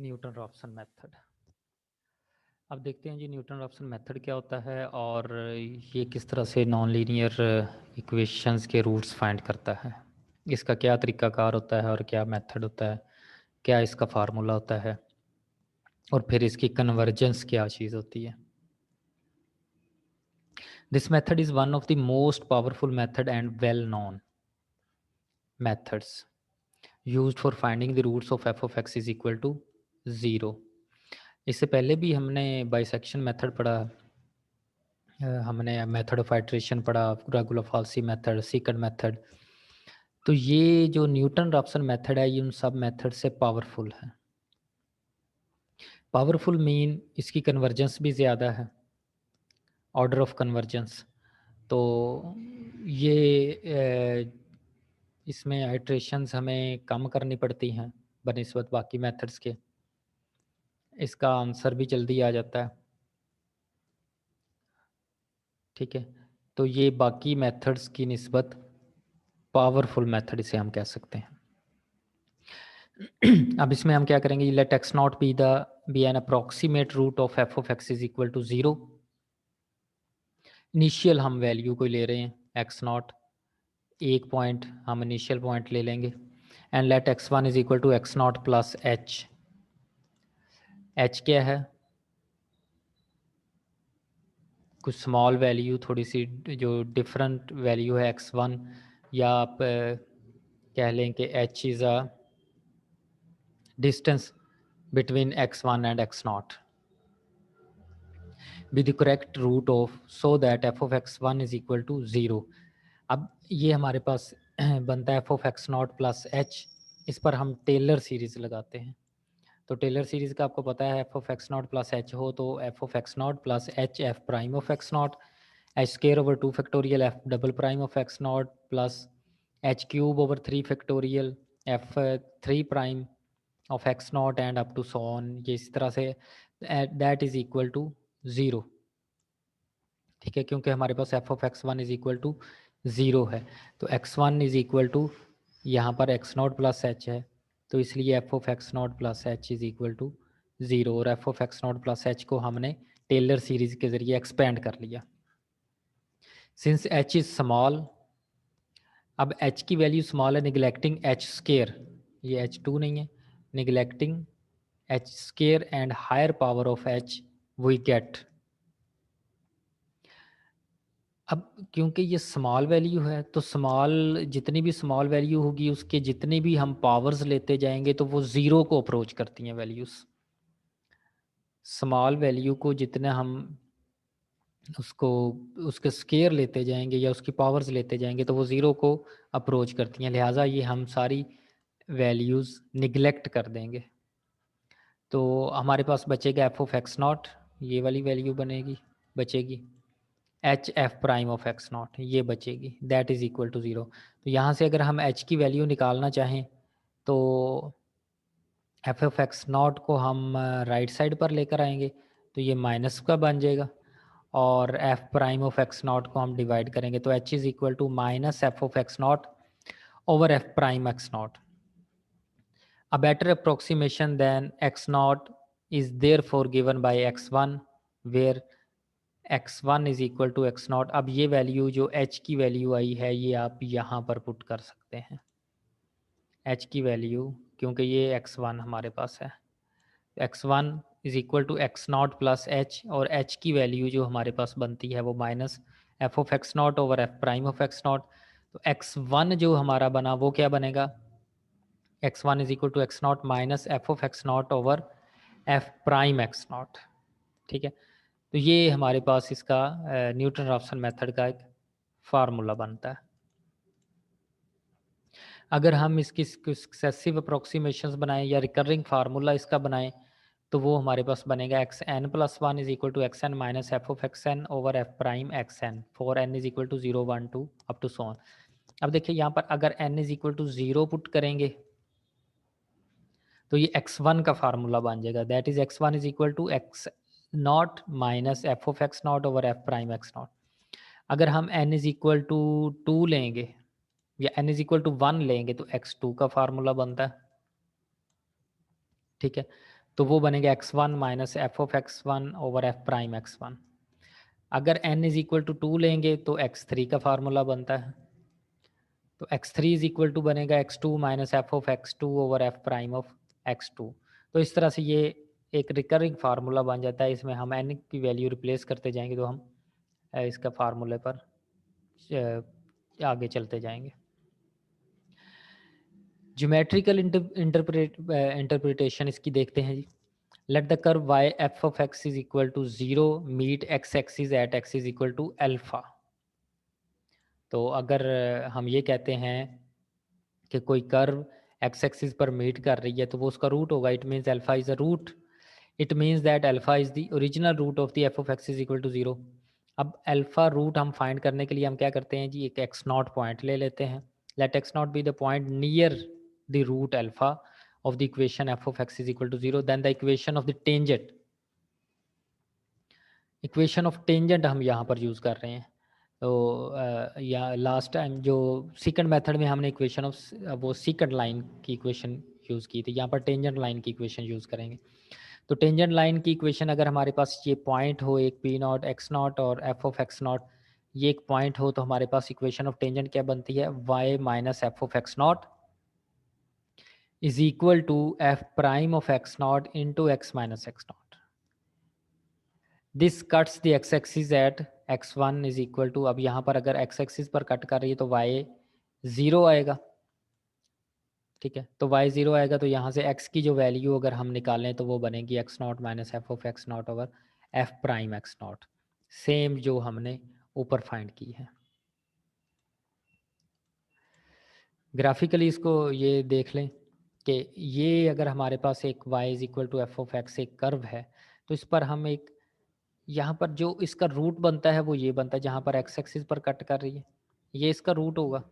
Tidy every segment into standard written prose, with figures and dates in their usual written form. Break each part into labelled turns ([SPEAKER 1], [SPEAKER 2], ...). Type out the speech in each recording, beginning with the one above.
[SPEAKER 1] Newton Raphson method. अब देखते हैं जी न्यूटन रॉप्सन मेथड क्या होता है और ये किस तरह से नॉन लीनियर इक्वेशंस के रूट्स फाइंड करता है। इसका क्या तरीकाकार होता है और क्या मेथड होता है, क्या इसका फार्मूला होता है और फिर इसकी कन्वर्जेंस क्या चीज़ होती है। This method is one of the most powerful method and well known methods used for finding the roots of f of x is equal to 0। इससे पहले भी हमने बाइसेक्शन मेथड पढ़ा, हमने मेथड ऑफ आइट्रेशन पढ़ा, regular falsies method, secant method. तो ये जो न्यूटन रॉप्सन मेथड है ये उन सब मेथड से पावरफुल है। पावरफुल मीन इसकी कन्वर्जेंस भी ज़्यादा है, ऑर्डर ऑफ कन्वर्जेंस। तो ये इसमें आइट्रेशंस हमें कम करनी पड़ती हैं बनिस्बत बाकी मेथड्स के। इसका आंसर भी जल्दी आ जाता है। ठीक है, तो ये बाकी मेथड्स की निस्बत पावरफुल मेथड इसे हम कह सकते हैं। अब इसमें हम क्या करेंगे, let x naught be an approximate root of f of x is equal to 0। Initial हम वैल्यू को ले रहे हैं एक्स नॉट, एक पॉइंट हम इनिशियल पॉइंट ले लेंगे। And let x one is equal to x not plus h. H क्या है, कुछ स्मॉल वैल्यू, थोड़ी सी जो डिफरेंट वैल्यू है एक्स वन, या आप कह लें कि h is a distance between x one and x not with the correct root of so that f of x1 is equal to 0। अब ये हमारे पास बनता है f of x not plus H. इस पर हम टेलर सीरीज लगाते हैं। तो टेलर सीरीज का आपको पता है f of x not plus h हो तो f of x not plus h f prime of x naught h square over 2 factorial f double prime of x not plus h cube over 3 factorial f 3 prime of x naught and up to so on. ये इस तरह say that is equal to 0। ठीक है, क्योंकि हमारे पास f of x one is equal to 0 है। तो x one is equal to, यहाँ पर एक्स नॉट प्लस एच है, तो इसलिए f of x not plus h is equal to 0। और f of x not plus h को हमने टेलर सीरीज के जरिए एक्सपेंड कर लिया। सिंस एच इज स्मॉल, अब एच की वैल्यू स्मॉल है, निगलेक्टिंग एच स्केयर, ये एच टू नहीं है, neglecting h square and higher power of h we get. अब क्योंकि ये स्मॉल वैल्यू है तो स्मॉल, जितनी भी स्मॉल वैल्यू होगी उसके जितने भी हम पावर्स लेते जाएंगे तो वो ज़ीरो को अप्रोच करती हैं वैल्यूज़। स्मॉल वैल्यू को जितना हम उसको उसके स्केयर लेते जाएंगे या उसकी पावर्स लेते जाएंगे तो वो ज़ीरो को अप्रोच करती हैं, लिहाजा ये हम सारी वैल्यूज़ निगलेक्ट कर देंगे। तो हमारे पास बचेगा एफ ऑफ एक्स नॉट, ये वाली वैल्यू बनेगी, बचेगी H f prime of x not, ये बचेगी, दैट इज़ इक्वल टू 0। तो यहाँ से अगर हम एच की वैल्यू निकालना चाहें तो एफ ऑफ एक्स नॉट को हम राइट साइड पर लेकर आएंगे तो ये माइनस का बन जाएगा, और f prime of x naught को हम डिवाइड करेंगे तो h is equal to minus f of x naught over f prime x naught. A better approximation than x naught is therefore given by x1 where x1 is equal to x naught। अब ये value जो h की value आई है ये आप यहाँ पर put कर सकते हैं, h की वैल्यू, क्योंकि ये x1 हमारे पास है। x1 is equal to x not plus h, और h की वैल्यू जो हमारे पास बनती है वो minus f of x naught over f prime of x naught. तो x1 जो हमारा बना वो क्या बनेगा, x1 is equal to x naught minus f of x naught over f prime x naught. ठीक है, तो ये हमारे पास इसका न्यूटन रॉप्सन मेथड का एक फार्मूला बनता है। अगर हम इसकी सक्सेसिव अप्रोक्सीमेशंस बनाएं या रिकरिंग फार्मूला इसका बनाएं तो वो हमारे पास बनेगा x n plus one is equal to x n minus f of x n over f prime x n for n is equal to 0 1 2 up to so on. अब देखिए यहाँ पर अगर n is equal to 0 put करेंगे तो ये x1 का formula बन जाएगा, that is x1 is equal to x naught minus f of x naught over f prime x not. अगर हम n इज इक्वल टू 2 लेंगे या n इज इक्वल टू 1 लेंगे तो x2 का फार्मूला बनता है। ठीक है, तो वो बनेगा x1 minus f of x1 over f prime x1। अगर n इज इक्वल टू 2 लेंगे तो x3 का फार्मूला बनता है, तो x3 इज इक्वल टू बनेगा x2 minus f of x2 over f prime of x2। तो इस तरह से ये एक रिकरिंग फार्मूला बन जाता है। इसमें हम n की वैल्यू रिप्लेस करते जाएंगे तो हम इसका फार्मूले पर आगे चलते जाएंगे। ज्योमेट्रिकल इंटरप्रिटेशन इसकी देखते हैं जी। Let the curve y f of x is equal to 0 meet x axis at x is equal to alpha. तो अगर हम ये कहते हैं कि कोई कर्व x एक्सिस पर मीट कर रही है तो वो उसका रूट होगा। It means alpha is a root. It means that alpha is the original root of the f of x is equal to 0। अब अल्फा रूट हम फाइंड करने के लिए हम क्या करते हैं जी, एक एक्स नॉट पॉइंट ले लेते हैं। Let x naught be the point near the root alpha of the equation f of x is equal to 0, then the equation of the tangent, equation of tangent हम यहाँ पर use कर रहे हैं। तो या लास्ट टाइम जो second method में हमने इक्वेशन ऑफ वो सेकंड लाइन की इक्वेशन यूज़ की थी, यहाँ पर टेंजेंट लाइन की इक्वेशन यूज़ करेंगे। तो टेंजेंट लाइन की इक्वेशन अगर हमारे पास ये पॉइंट हो, एक पी नॉट एक्स नॉट और एफ ऑफ एक्स नॉट, ये एक पॉइंट हो, तो हमारे पास इक्वेशन ऑफ टेंजेंट क्या बनती है, y minus f of x naught is equal to f prime of x naught into x minus x naught. This cuts the x axis at x1 is equal to, अब यहाँ पर अगर x axis पर cut कर रही है तो y 0 आएगा, ठीक है। तो y 0 आएगा तो यहाँ से x की जो वैल्यू अगर हम निकालें तो वो बनेगी x not minus f of x naught over f prime x not, same जो हमने ऊपर फाइंड की है। ग्राफिकली इसको ये देख लें कि ये अगर हमारे पास एक y is equal to f of x एक कर्व है, तो इस पर हम एक यहाँ पर जो इसका रूट बनता है वो ये बनता है, जहाँ पर एक्स एक्सिस पर कट कर रही है ये इसका रूट होगा।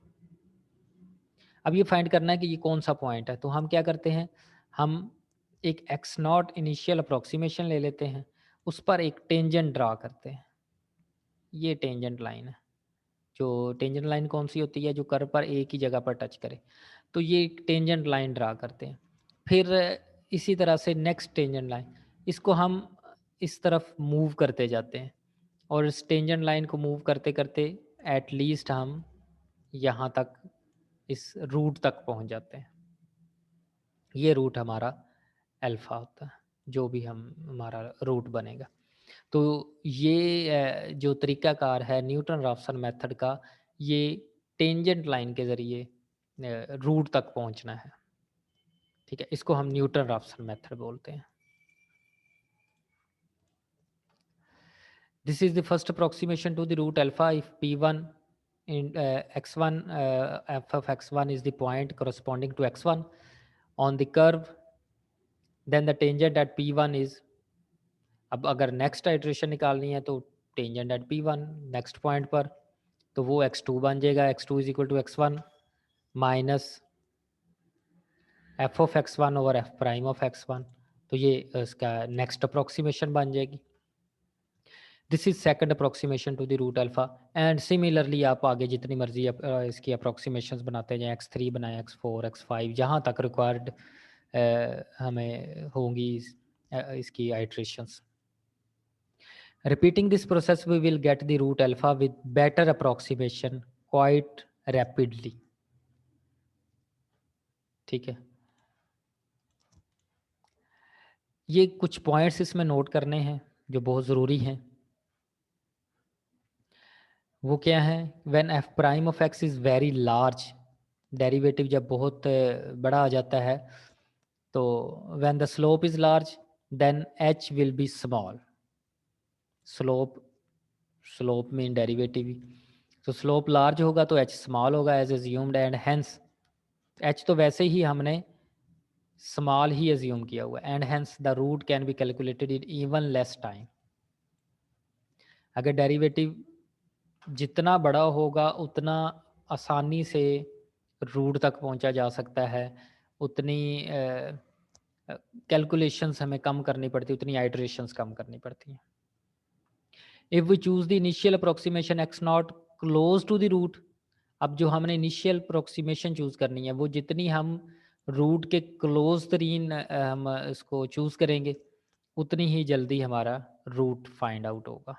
[SPEAKER 1] अब ये फाइंड करना है कि ये कौन सा पॉइंट है, तो हम क्या करते हैं, हम एक एक्स नॉट इनिशियल अप्रोक्सीमेशन ले लेते हैं, उस पर एक टेंजेंट ड्रा करते हैं। ये टेंजेंट लाइन है, जो टेंजेंट लाइन कौन सी होती है, जो कर्व पर एक ही जगह पर टच करे। तो ये एक टेंजेंट लाइन ड्रा करते हैं। फिर इसी तरह से नेक्स्ट टेंजेंट लाइन, इसको हम इस तरफ मूव करते जाते हैं और इस टेंजेंट लाइन को मूव करते करते एट लीस्ट हम यहाँ तक इस रूट तक पहुँच जाते हैं। ये रूट हमारा अल्फा होता है, जो भी हम हमारा रूट बनेगा। तो ये जो तरीकाकार है न्यूटन राफसन मेथड का, ये टेंजेंट लाइन के ज़रिए रूट तक पहुंचना है, ठीक है। इसको हम न्यूटन राफसन मेथड बोलते हैं। This is the first approximation to the root alpha if p1 in x1 f of x1 is the point corresponding to x1 on the curve, then the tangent at p1 is, अब अगर next iteration निकालनी है तो tangent at p1 next point पर, तो वो x2 बन जाएगा। x2 is equal to x1 minus f of x1 over f prime of x1। तो ये इसका नेक्स्ट अप्रोक्सीमेशन बन जाएगी। This is second approximation to the root alpha. And similarly आप आगे जितनी मर्जी इसकी अप्रोक्सीमेशंस बनाते जाएं, x3 बनाएं, x4 x5 जहाँ तक रिक्वायर्ड हमें होंगी इसकी iterations. Repeating this process, we will get the root alpha with better approximation quite rapidly, ठीक है। ये कुछ पॉइंट्स इसमें नोट करने हैं जो बहुत ज़रूरी हैं। वो क्या है, when f prime of x is very large, derivative जब बहुत बड़ा आ जाता है, तो when the slope is large then h will be small. Slope mean derivative ही, तो स्लोप लार्ज होगा तो एच स्मॉल होगा as assumed, and hence h तो वैसे ही हमने स्मॉल ही एज्यूम किया हुआ, and hence the root can be calculated in even less time. अगर डेरिवेटिव जितना बड़ा होगा उतना आसानी से रूट तक पहुंचा जा सकता है, उतनी कैलकुलेशंस हमें कम करनी पड़ती, उतनी आइट्रेशंस कम करनी पड़ती हैं। If we choose the initial approximation x naught close to the root, अब जो हमने इनिशियल अप्रोक्सीमेशन चूज़ करनी है वो जितनी हम रूट के क्लोज तरीन हम इसको चूज़ करेंगे, उतनी ही जल्दी हमारा रूट फाइंड आउट होगा।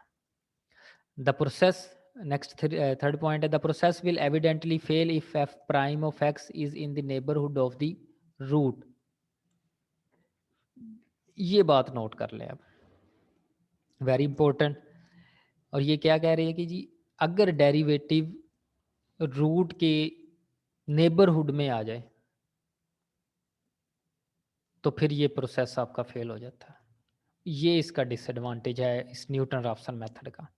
[SPEAKER 1] The process, next third point है, the process will evidently fail if f prime of x is in the neighbourhood of the root. ये बात नोट कर लें अब, वेरी इंपॉर्टेंट। और ये क्या कह रही है कि जी अगर डेरिवेटिव रूट के नेबरहुड में आ जाए तो फिर ये प्रोसेस आपका फेल हो जाता है। ये इसका डिसएडवांटेज है इस न्यूटन राफसन मेथड का।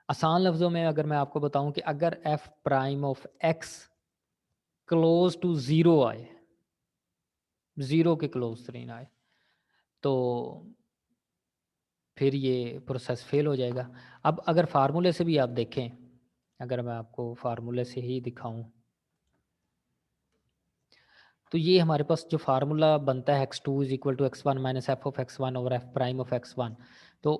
[SPEAKER 1] आसान लफ्ज़ों में अगर मैं आपको बताऊं कि अगर f prime of x close to zero आए, ज़ीरो के क्लोज तरीन आए, तो फिर ये प्रोसेस फेल हो जाएगा। अब अगर फार्मूले से भी आप देखें, अगर मैं आपको फार्मूले से ही दिखाऊं, तो ये हमारे पास जो फार्मूला बनता है x2 is equal to x1 minus f of x1 over f prime of x1। तो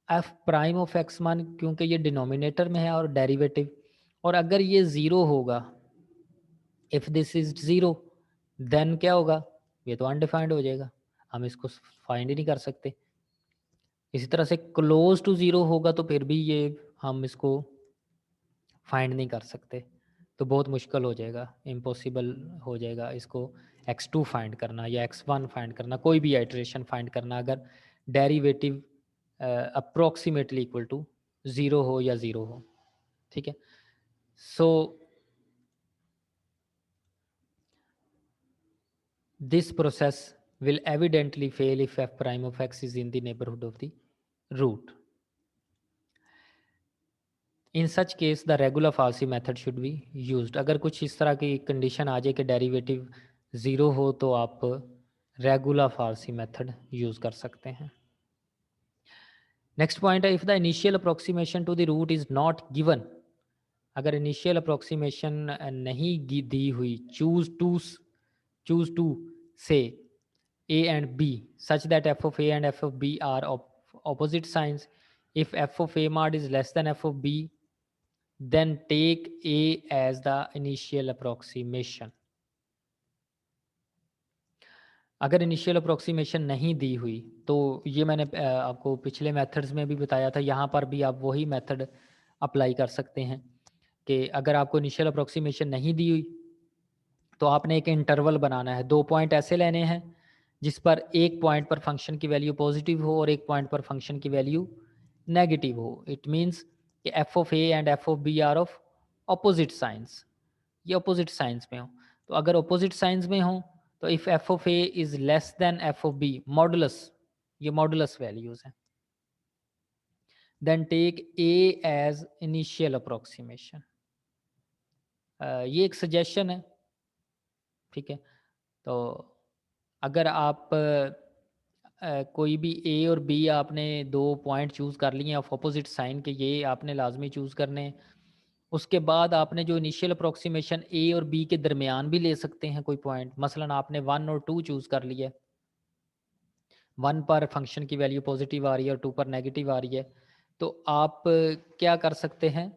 [SPEAKER 1] एफ प्राइम ऑफ x1 क्योंकि ये डिनोमिनेटर में है और डेरिवेटिव, और अगर ये ज़ीरो होगा, if this is zero, then क्या होगा, ये तो अनडिफाइंड हो जाएगा, हम इसको फाइंड ही नहीं कर सकते। इसी तरह से क्लोज टू ज़ीरो होगा तो फिर भी ये हम इसको फाइंड नहीं कर सकते, तो बहुत मुश्किल हो जाएगा, इम्पॉसिबल हो जाएगा इसको x2 फाइंड करना या x1 फाइंड करना, कोई भी आइटरेशन फाइंड करना अगर derivative approximately equal to zero हो या ज़ीरो हो। ठीक है, so this process will evidently fail if f prime of x is in the neighborhood of the root. In such case the regular falsi method should be used. अगर कुछ इस तरह की कंडीशन आ जाए कि डेरिवेटिव ज़ीरो हो तो आप रेगुलर फाल्सी मेथड यूज़ कर सकते हैं। नेक्स्ट पॉइंट है, if the initial approximation to the root is not given, अगर इनिशियल अप्रोक्सीमेशन नहीं दी हुई, चूज टू से A and B such that f of A and f of B are opposite signs. If f of A mod is less than f of B, then take A as the initial approximation. अगर initial approximation नहीं दी हुई तो ये मैंने आपको पिछले methods में भी बताया था, यहाँ पर भी आप वही मेथड अप्लाई कर सकते हैं कि अगर आपको इनिशियल अप्रोक्सीमेशन नहीं दी हुई तो आपने एक इंटरवल बनाना है, 2 पॉइंट ऐसे लेने हैं जिस पर एक पॉइंट पर फंक्शन की वैल्यू पॉजिटिव हो और एक पॉइंट पर फंक्शन की वैल्यू नेगेटिव हो। इट मीन्स कि f of a and f of b are of opposite signs, ये अपोजिट साइंस में हो। तो अगर अपोजिट साइंस में हो तो if f of a is less than f of b modulus, ये मॉडुलस वैल्यूज हैं, then take a as initial approximation. ये एक सजेशन है, ठीक है। तो अगर आप कोई भी ए और बी आपने 2 पॉइंट चूज़ कर लिए ऑफ अपोजिट साइन के, ये आपने लाजमी चूज़ करने हैं। उसके बाद आपने जो इनिशियल अप्रोक्सीमेशन ए और बी के दरमियान भी ले सकते हैं कोई पॉइंट, मसलन आपने 1 और 2 चूज़ कर लिया, 1 पर फंक्शन की वैल्यू पॉजिटिव आ रही है और 2 पर नेगेटिव आ रही है, तो आप क्या कर सकते हैं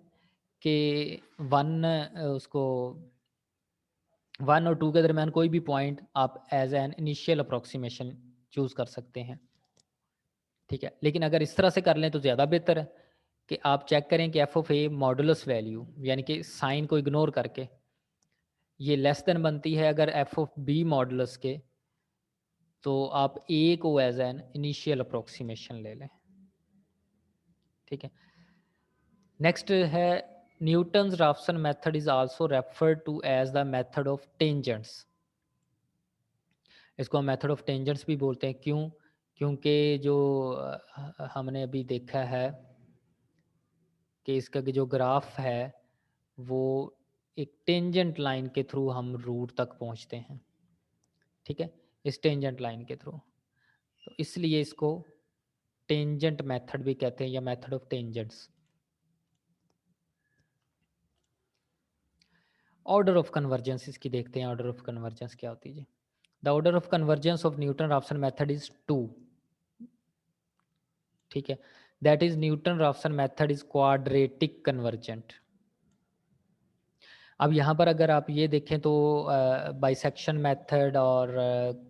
[SPEAKER 1] कि 1 उसको 1 और 2 के दरमियान कोई भी पॉइंट आप as an initial approximation choose कर सकते हैं। ठीक है, लेकिन अगर इस तरह से कर लें तो ज़्यादा बेहतर है कि आप चेक करें कि f of A modulus value, यानी कि साइन को इग्नोर करके ये लेस देन बनती है अगर एफ ऑफ बी मॉडुलस के, तो आप ए को एज एन इनिशियल अप्रोक्सीमेशन ले लें। ठीक है, नेक्स्ट है, Newton's Raphson method is also referred to as the method of tangents. इसको हम मेथड ऑफ टेंजेंट्स भी बोलते हैं, क्यों? क्योंकि जो हमने अभी देखा है कि इसका जो ग्राफ है वो एक टेंजेंट लाइन के थ्रू हम रूट तक पहुंचते हैं। ठीक है, इस टेंजेंट लाइन के थ्रू, तो इसलिए इसको टेंजेंट मेथड भी कहते हैं या method of tangents. Order of convergence इसकी देखते हैं, ऑर्डर ऑफ कन्वर्जेंस क्या होती है जी। The order of convergence of Newton Raphson method is 2। ठीक है, that is Newton Raphson method is quadratic convergent. अब यहाँ पर अगर आप ये देखें तो बाइसेक्शन मेथड और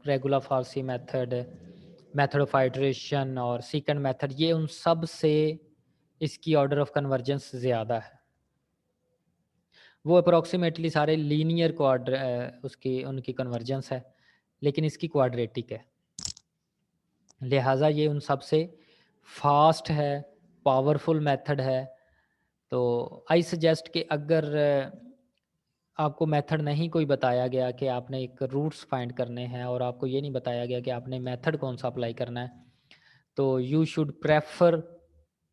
[SPEAKER 1] regular falsi method, method of iteration और सीकेंड मेथड, ये उन सब से इसकी ऑर्डर ऑफ कन्वर्जेंस ज़्यादा है। वो अप्रोक्सीमेटली सारे लीनियर उसकी उनकी कन्वर्जेंस है, लेकिन इसकी क्वाड्रेटिक है। लिहाजा ये उन सब से फास्ट है, पावरफुल मेथड है। तो आई सजेस्ट कि अगर आपको मेथड नहीं कोई बताया गया कि आपने एक रूट्स फाइंड करने हैं और आपको ये नहीं बताया गया कि आपने मेथड कौन सा अप्लाई करना है, तो you should prefer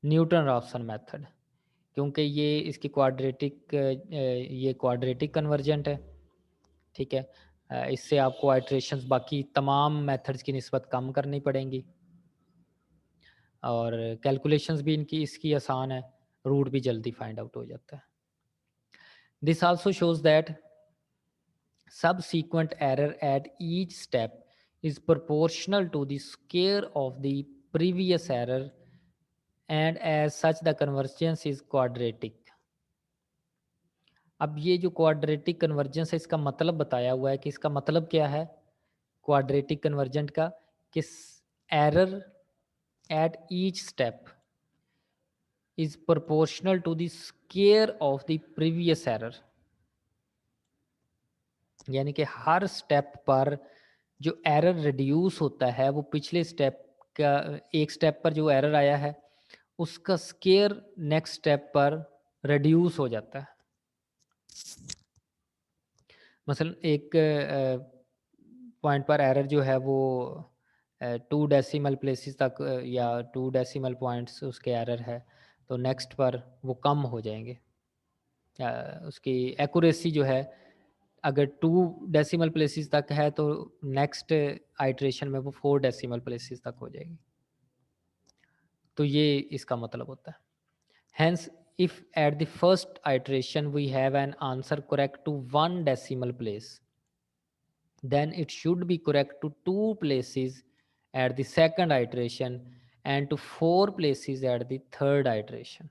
[SPEAKER 1] Newton Raphson method, क्योंकि ये इसकी ये क्वाड्रेटिक कन्वर्जेंट है। ठीक है, इससे आपको आइट्रेशंस बाकी तमाम मेथड्स की निस्बत कम करनी पड़ेंगी और कैलकुलेशंस भी इनकी इसकी आसान है, रूट भी जल्दी फाइंड आउट हो जाता है। This also shows that subsequent error at each step is proportional to the square of the previous error, and as such the convergence is quadratic. अब ये जो क्वाड्रेटिक कन्वर्जेंस है, इसका मतलब बताया हुआ है कि इसका मतलब क्या है क्वाड्रेटिक कन्वर्जेंट का, कि error at each step is proportional to the square of the previous error, यानी कि हर स्टेप पर जो एरर रिड्यूस होता है वो पिछले स्टेप का, एक स्टेप पर जो एरर आया है उसका स्केयर नेक्स्ट स्टेप पर रिड्यूस हो जाता है। मसलन एक पॉइंट पर एरर जो है वो 2 डेसिमल प्लेसेस तक या 2 डेसिमल पॉइंट्स उसके एरर है, तो नेक्स्ट पर वो कम हो जाएंगे। उसकी एक्यूरेसी जो है अगर 2 डेसिमल प्लेसेस तक है तो नेक्स्ट आइट्रेशन में वो 4 डेसिमल प्लेसेस तक हो जाएगी। तो ये इसका मतलब होता है। Hence, if at the first iteration we have an answer correct to 1 decimal place, then it should be correct to 2 places at the second iteration and to 4 places at the third iteration.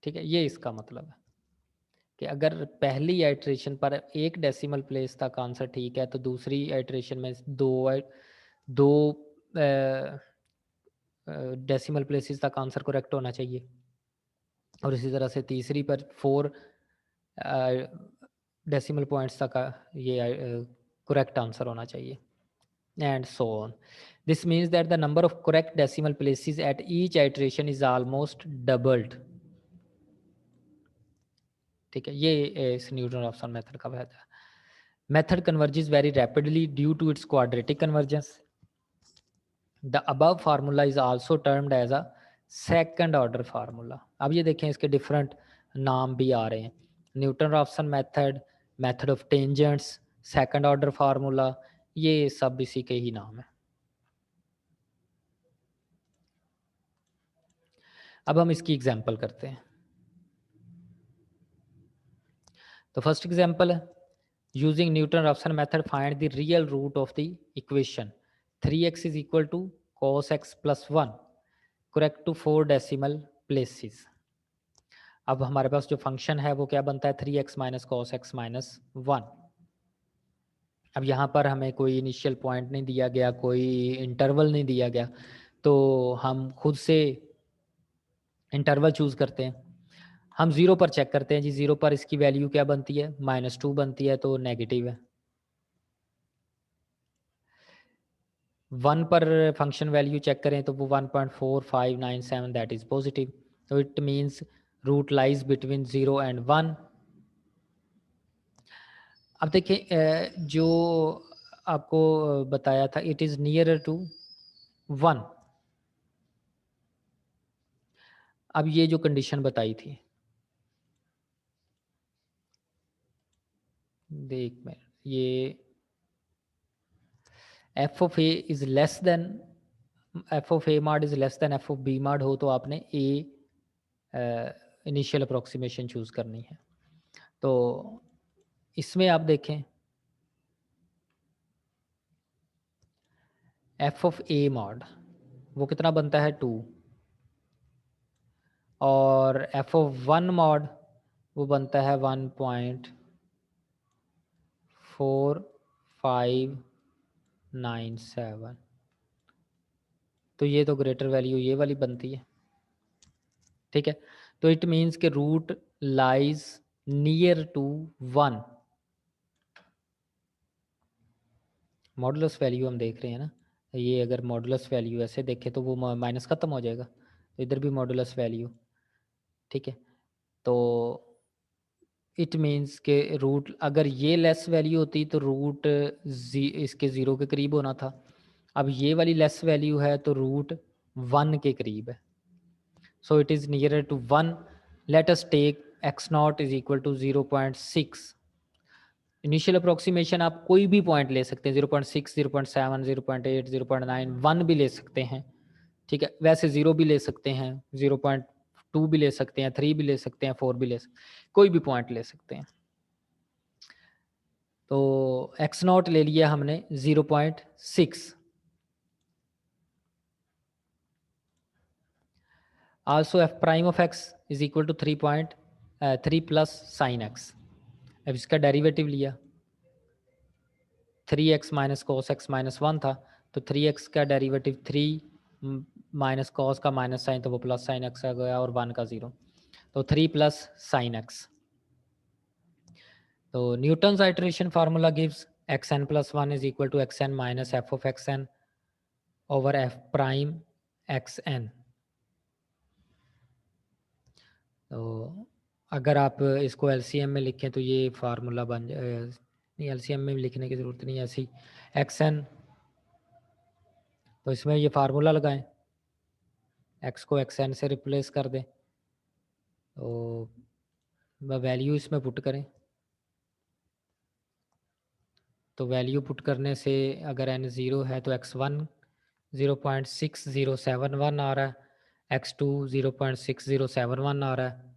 [SPEAKER 1] ठीक है, ये इसका मतलब है कि अगर पहली iteration पर 1 डेसिमल प्लेस तक आंसर ठीक है तो दूसरी आइट्रेशन में दो डेसिमल प्लेसेस तक आंसर करेक्ट होना चाहिए और इसी तरह से तीसरी पर 4 डेसिमल पॉइंट्स तक ये करेक्ट आंसर होना चाहिए, and so on. This means that the number of correct decimal places at each iteration is almost doubled. ठीक है, ये इस न्यूटन राफसन मेथड का फायदा है. Method converges very rapidly due to its quadratic convergence. The above formula is also termed as a second order formula. अब ये देखें इसके डिफरेंट नाम भी आ रहे हैं. Newton Raphson method, method of tangents, second order formula, ये सब इसी के ही नाम है. अब हम इसकी एग्जांपल करते हैं. तो फर्स्ट एग्जांपल है using Newton Raphson method find the real root of the equation 3x is equal to cos x plus 1 correct to 4 decimal places. अब हमारे पास जो फंक्शन है वो क्या बनता है 3x minus cos x minus 1. अब यहाँ पर हमें कोई इनिशियल पॉइंट नहीं दिया गया, कोई इंटरवल नहीं दिया गया, तो हम खुद से इंटरवल चूज करते हैं. हम 0 पर चेक करते हैं जी, 0 पर इसकी वैल्यू क्या बनती है -2 बनती है तो नेगेटिव है. 1 पर फंक्शन वैल्यू चेक करें तो वो 1.4597 दैट इज पॉजिटिव. तो it means root lies between 0 and 1. अब देखिए जो आपको बताया था इट इज़ नियरर टू 1. अब ये जो कंडीशन बताई थी, देख मैं ये f of a is less than f of a मार्ड is less than f of b मार्ड हो तो आपने ए इनिशियल अप्रोक्सीमेशन चूज़ करनी है. तो इसमें आप देखें एफ ऑफ ए मॉड वो कितना बनता है 2 और एफ ऑफ 1 मॉड वो बनता है 1.4597। तो ये तो ग्रेटर वैल्यू ये वाली बनती है, ठीक है। तो इट मीन्स के root lies near to 1। Modulus value हम देख रहे हैं ना, ये अगर मॉडुलस वैल्यू ऐसे देखें तो वो माइनस ख़त्म हो जाएगा, तो इधर भी मॉडुलस वैल्यू, ठीक है। तो इट मीन्स के रूट अगर ये लेस वैल्यू होती तो रूट इसके ज़ीरो के करीब होना था, अब ये वाली लेस वैल्यू है तो रूट 1 के करीब है। So it is nearer to 1। Let us take x naught is equal to 0.6। Initial approximation आप कोई भी पॉइंट ले सकते हैं, 0.6, 0.7, 0.8, 0.9, 1 भी ले सकते हैं, ठीक है। वैसे 0 भी ले सकते हैं, 0.2 भी ले सकते हैं, 3 भी ले सकते हैं, 4 भी ले सकते हैं, कोई भी पॉइंट ले सकते हैं। तो x नॉट ले लिया हमने 0.6। Also f prime of x is equal to 3 plus sine x। अब इसका डेरिवेटिव लिया, 3x minus cos x minus 1 था, तो 3x का डेरिवेटिव 3 माइनस कॉस का माइनस साइन, तो वो प्लस साइन एक्स आ गया, और 1 का 0, तो 3 प्लस साइन एक्स। तो Newton's iteration formula gives xn plus 1 is equal to xn minus f of xn over f prime xn। तो अगर आप इसको एलसीएम में लिखें तो ये फार्मूला बन जाए, नहीं एलसीएम में लिखने की ज़रूरत नहीं है, ऐसी xn, तो इसमें ये फार्मूला लगाएं, x को xn से रिप्लेस कर दें, तो वैल्यू इसमें पुट करें, तो वैल्यू पुट करने से अगर n 0 है तो x1 0.6071 आ रहा है, x2 0.6071 आ रहा है,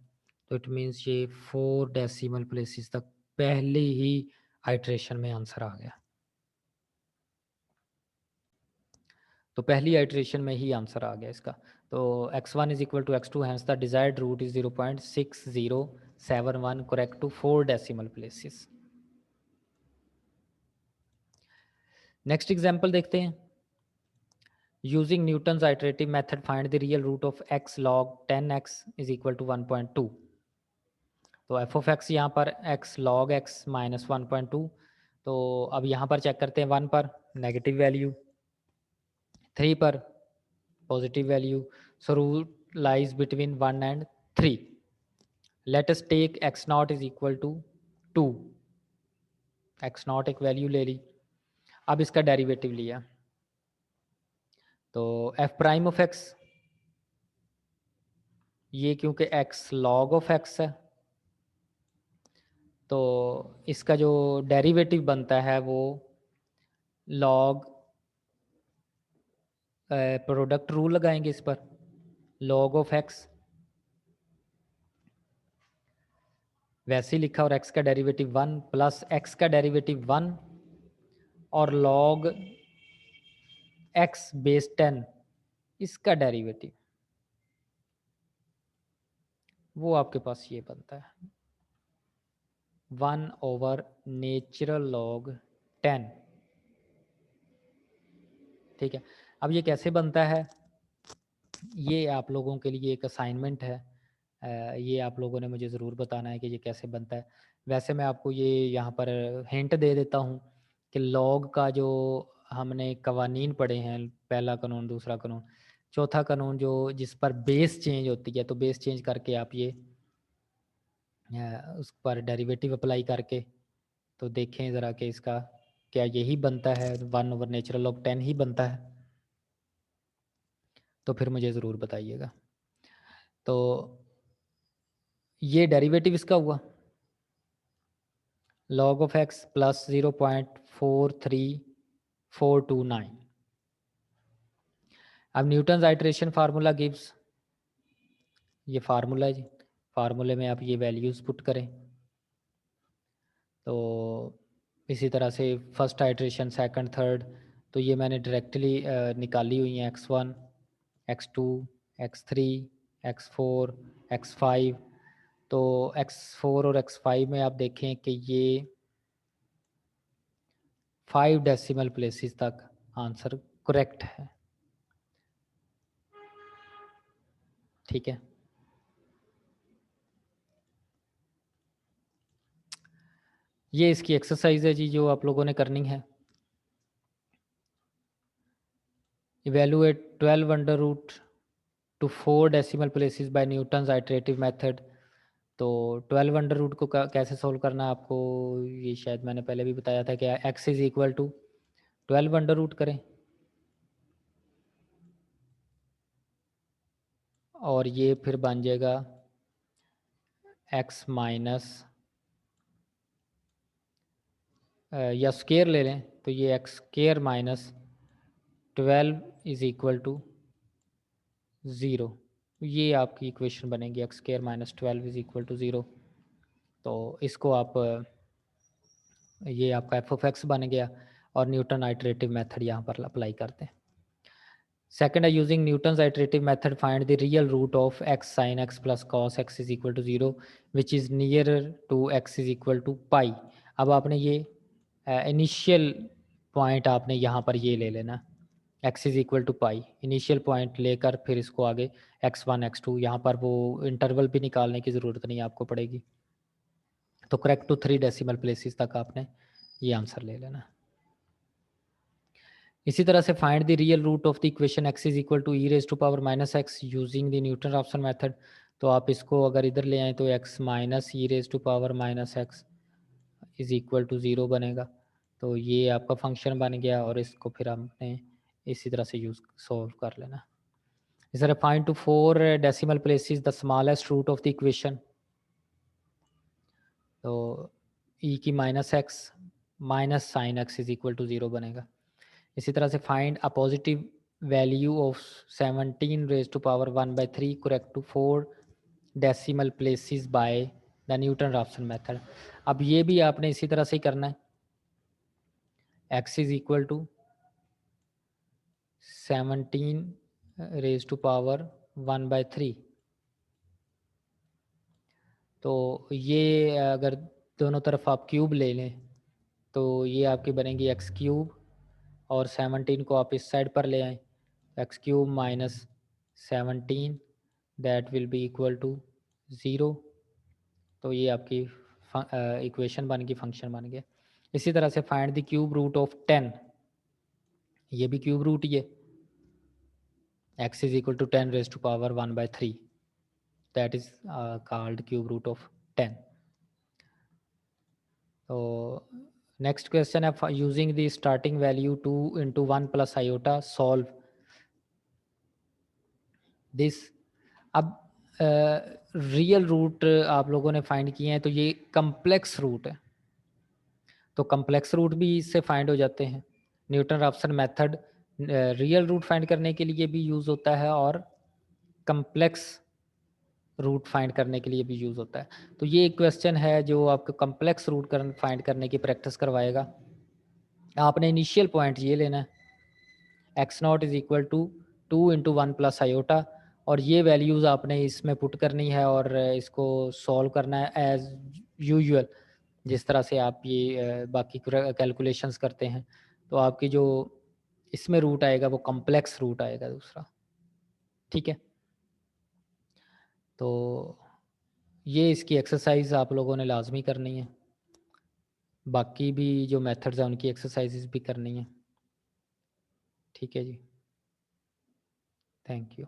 [SPEAKER 1] तो इट मीन्स ये 4 डेसिमल प्लेसेस तक पहले ही आइट्रेशन में आंसर आ गया, तो पहली आइट्रेशन में ही आंसर आ गया इसका। तो x1 is equal to x2, hence the desired root is 0.6071 correct to 4 decimal places. Next example देखते हैं। Using Newton's iterative method find the real root of x log 10x is equal to 1.2। तो F of x यहाँ पर x log x minus 1.2, तो अब यहाँ पर check करते हैं, 1 पर नेगेटिव वैल्यू, 3 पर positive value, so root lies between 1 and 3। Let us take x naught is equal to 2। x naught एक वैल्यू ले ली, अब इसका डेरिवेटिव लिया, तो f प्राइम ऑफ x, ये क्योंकि x log ऑफ x है, तो इसका जो डेरिवेटिव बनता है वो log, प्रोडक्ट रूल लगाएंगे इस पर, log ऑफ x वैसे ही लिखा, और x का डेरिवेटिव 1 प्लस x का डेरिवेटिव 1 और log x बेस 10 इसका डेरिवेटिव, वो आपके पास ये बनता है 1 ओवर नेचुरल लॉग 10, ठीक है। अब ये कैसे बनता है, ये आप लोगों के लिए एक असाइनमेंट है, ये आप लोगों ने मुझे ज़रूर बताना है कि ये कैसे बनता है। वैसे मैं आपको ये यहाँ पर हिंट दे देता हूँ कि लॉग का जो हमने कवानीन पढ़े हैं, पहला कानून, दूसरा कानून, चौथा कानून, जो जिस पर बेस चेंज होती है, तो बेस चेंज करके आप ये उस पर डेरिवेटिव अप्लाई करके तो देखें ज़रा कि इसका क्या यही बनता है, 1 ओवर नेचुरल लॉग 10 ही बनता है, तो फिर मुझे ज़रूर बताइएगा। तो ये डेरिवेटिव इसका हुआ log ऑफ x प्लस 0.43429। अब न्यूटन्स आइट्रेशन फार्मूला गिव्स, ये फार्मूला है जी, फार्मूले में आप ये वैल्यूज़ पुट करें, तो इसी तरह से फर्स्ट आइट्रेशन, सेकंड, थर्ड, तो ये मैंने डायरेक्टली निकाली हुई हैं, x1, x2, x3, x4, x5, तो x4 और x5 में आप देखें कि ये 5 डेसिमल प्लेसेस तक आंसर करेक्ट है। ठीक है, ये इसकी एक्सरसाइज है जी जो आप लोगों ने करनी है। Evaluate 12 under root two 4 decimal places by Newton's iterative method. तो 12 अंडर रूट को कैसे सोल्व करना है आपको, ये शायद मैंने पहले भी बताया था कि x is equal to 12 under root करें और ये फिर बन जाएगा x माइनस, या स्केयर ले लें तो ये x square minus 12 is equal to 0। ये आपकी इक्वेशन बनेगी x square minus 12 is equal to 0। तो इसको आप ये आपका एफ ऑफ एक्स बन गया और न्यूटन आइटरेटिव मेथड यहाँ पर अप्लाई करते हैं। सेकंड है using Newton's iterative method find the real root of x sin x plus cos x is equal to 0 which is near to x is equal to pi. अब आपने ये initial point आपने यहाँ पर ये ले लेना, x is equal to pi initial point लेकर फिर इसको आगे x1 x2, यहाँ पर वो इंटरवल भी निकालने की ज़रूरत नहीं आपको पड़ेगी। तो करेक्ट टू 3 डेसिमल प्लेसेस तक आपने ये आंसर ले लेना। इसी तरह से find the real root of the equation x is equal to e raise to power minus x using the Newton Raphson method. तो आप इसको अगर इधर ले आए तो x minus e raise to power minus x is equal to 0 बनेगा। तो ये आपका फंक्शन बन गया और इसको फिर आपने इसी तरह से यूज सॉल्व कर लेना। इस तरह find to 4 decimal places the smallest root of the equation. तो e की minus x minus sin x is equal to 0 बनेगा। इसी तरह से find a positive value of 17 raise to power 1/3 correct to 4 decimal places by the Newton Raphson method. अब ये भी आपने इसी तरह से ही करना है, x is equal to 17 raise to power 1/3। तो ये अगर दोनों तरफ आप क्यूब ले लें तो ये आपकी बनेगी एक्स क्यूब और 17 को आप इस साइड पर ले आएँ, x cube minus 17 that will be equal to 0। तो ये आपकी इक्वेशन बन गई, फंक्शन बन गया। इसी तरह से find the cube root of 10, ये भी क्यूब रूट ही है, x is equal to 10 raise to power 1/3 that is called cube root of 10। तो नेक्स्ट क्वेश्चन है using the starting value 2 into 1 plus iota solve this. अब real root आप लोगों ने फाइंड किए हैं तो ये कम्प्लेक्स रूट है, तो कम्प्लेक्स रूट भी इससे फाइंड हो जाते हैं। Newton Raphson method real root find करने के लिए भी यूज़ होता है और कम्प्लेक्स रूट फाइंड करने के लिए भी यूज़ होता है। तो ये एक क्वेश्चन है जो आपको कम्प्लेक्स रूट फाइंड करने की प्रैक्टिस करवाएगा। आपने इनिशियल पॉइंट ये लेना है, x naught is equal to 2 into 1 plus iota, और ये वैल्यूज़ आपने इसमें पुट करनी है और इसको सॉल्व करना है एज यूजुअल जिस तरह से आप ये बाकी कैलकुलेशंस करते हैं। तो आपकी जो इसमें रूट आएगा वो कम्प्लेक्स रूट आएगा दूसरा। ठीक है, तो ये इसकी एक्सरसाइज आप लोगों ने लाजमी करनी है, बाकी भी जो मेथड्स हैं उनकी एक्सरसाइजेस भी करनी है। ठीक है जी, थैंक यू।